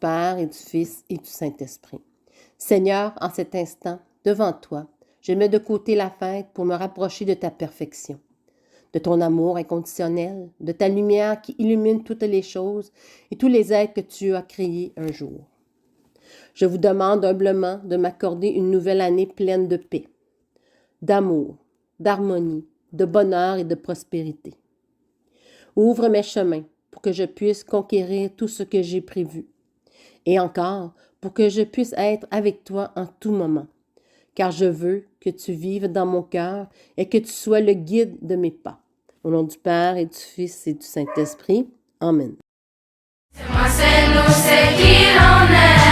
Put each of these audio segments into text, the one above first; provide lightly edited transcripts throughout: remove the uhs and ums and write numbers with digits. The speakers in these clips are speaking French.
Père et du Fils et du Saint-Esprit. Seigneur, en cet instant, devant toi, je mets de côté la fête pour me rapprocher de ta perfection, de ton amour inconditionnel, de ta lumière qui illumine toutes les choses et tous les êtres que tu as créés un jour. Je vous demande humblement de m'accorder une nouvelle année pleine de paix, d'amour, d'harmonie, de bonheur et de prospérité. Ouvre mes chemins pour que je puisse conquérir tout ce que j'ai prévu. Et encore, pour que je puisse être avec toi en tout moment. Car je veux que tu vives dans mon cœur et que tu sois le guide de mes pas. Au nom du Père et du Fils et du Saint-Esprit. Amen. C'est moi, c'est nous, c'est qui l'on est.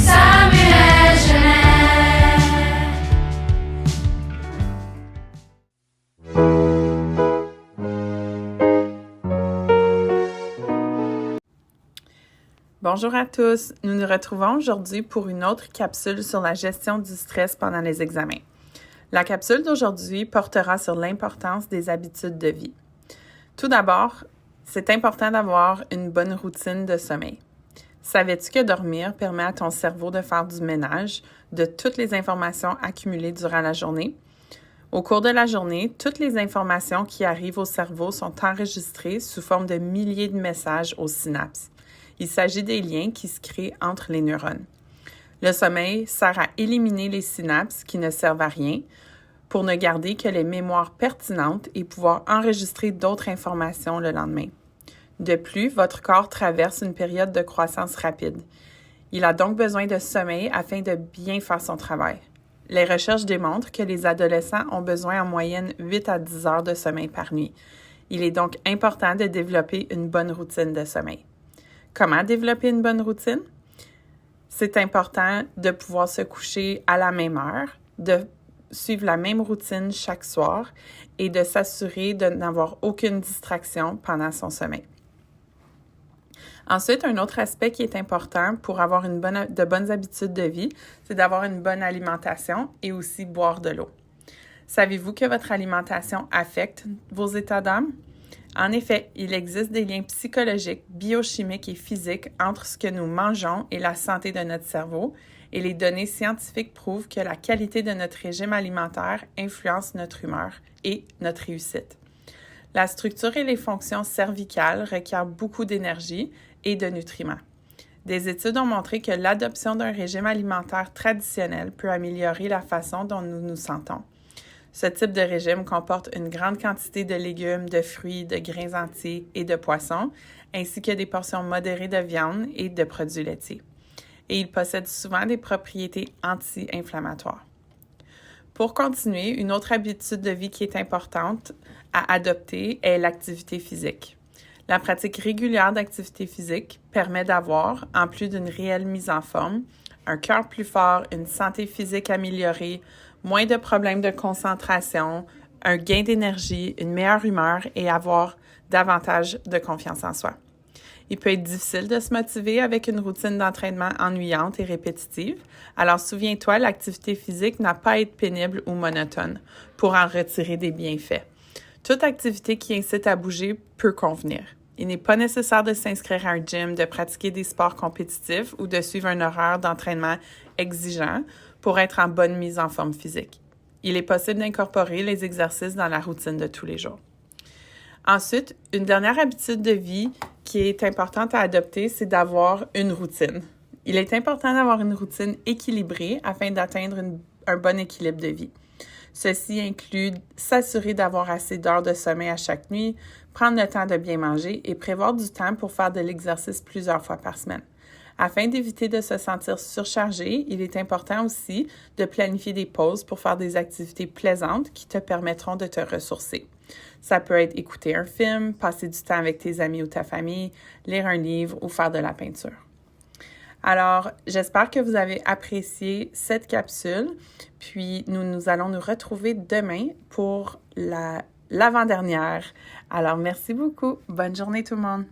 Samuel Genêt. Bonjour à tous, nous nous retrouvons aujourd'hui pour une autre capsule sur la gestion du stress pendant les examens. La capsule d'aujourd'hui portera sur l'importance des habitudes de vie. Tout d'abord, c'est important d'avoir une bonne routine de sommeil. Savais-tu que dormir permet à ton cerveau de faire du ménage de toutes les informations accumulées durant la journée? Au cours de la journée, toutes les informations qui arrivent au cerveau sont enregistrées sous forme de milliers de messages aux synapses. Il s'agit des liens qui se créent entre les neurones. Le sommeil sert à éliminer les synapses qui ne servent à rien pour ne garder que les mémoires pertinentes et pouvoir enregistrer d'autres informations le lendemain. De plus, votre corps traverse une période de croissance rapide. Il a donc besoin de sommeil afin de bien faire son travail. Les recherches démontrent que les adolescents ont besoin en moyenne 8 à 10 heures de sommeil par nuit. Il est donc important de développer une bonne routine de sommeil. Comment développer une bonne routine? C'est important de pouvoir se coucher à la même heure, de suivre la même routine chaque soir et de s'assurer de n'avoir aucune distraction pendant son sommeil. Ensuite, un autre aspect qui est important pour avoir de bonnes habitudes de vie, c'est d'avoir une bonne alimentation et aussi boire de l'eau. Savez-vous que votre alimentation affecte vos états d'âme? En effet, il existe des liens psychologiques, biochimiques et physiques entre ce que nous mangeons et la santé de notre cerveau, et les données scientifiques prouvent que la qualité de notre régime alimentaire influence notre humeur et notre réussite. La structure et les fonctions cervicales requièrent beaucoup d'énergie et de nutriments. Des études ont montré que l'adoption d'un régime alimentaire traditionnel peut améliorer la façon dont nous nous sentons. Ce type de régime comporte une grande quantité de légumes, de fruits, de grains entiers et de poissons, ainsi que des portions modérées de viande et de produits laitiers. Et il possède souvent des propriétés anti-inflammatoires. Pour continuer, une autre habitude de vie qui est importante à adopter est l'activité physique. La pratique régulière d'activité physique permet d'avoir, en plus d'une réelle mise en forme, un cœur plus fort, une santé physique améliorée, moins de problèmes de concentration, un gain d'énergie, une meilleure humeur et avoir davantage de confiance en soi. Il peut être difficile de se motiver avec une routine d'entraînement ennuyante et répétitive. Alors souviens-toi, l'activité physique n'a pas à être pénible ou monotone pour en retirer des bienfaits. Toute activité qui incite à bouger peut convenir. Il n'est pas nécessaire de s'inscrire à un gym, de pratiquer des sports compétitifs ou de suivre un horaire d'entraînement exigeant pour être en bonne mise en forme physique. Il est possible d'incorporer les exercices dans la routine de tous les jours. Ensuite, une dernière habitude de vie qui est importante à adopter, c'est d'avoir une routine. Il est important d'avoir une routine équilibrée afin d'atteindre un bon équilibre de vie. Ceci inclut s'assurer d'avoir assez d'heures de sommeil à chaque nuit, prendre le temps de bien manger et prévoir du temps pour faire de l'exercice plusieurs fois par semaine. Afin d'éviter de se sentir surchargé, il est important aussi de planifier des pauses pour faire des activités plaisantes qui te permettront de te ressourcer. Ça peut être écouter un film, passer du temps avec tes amis ou ta famille, lire un livre ou faire de la peinture. Alors, j'espère que vous avez apprécié cette capsule, puis nous allons nous retrouver demain pour l'avant-dernière. Alors, merci beaucoup. Bonne journée tout le monde.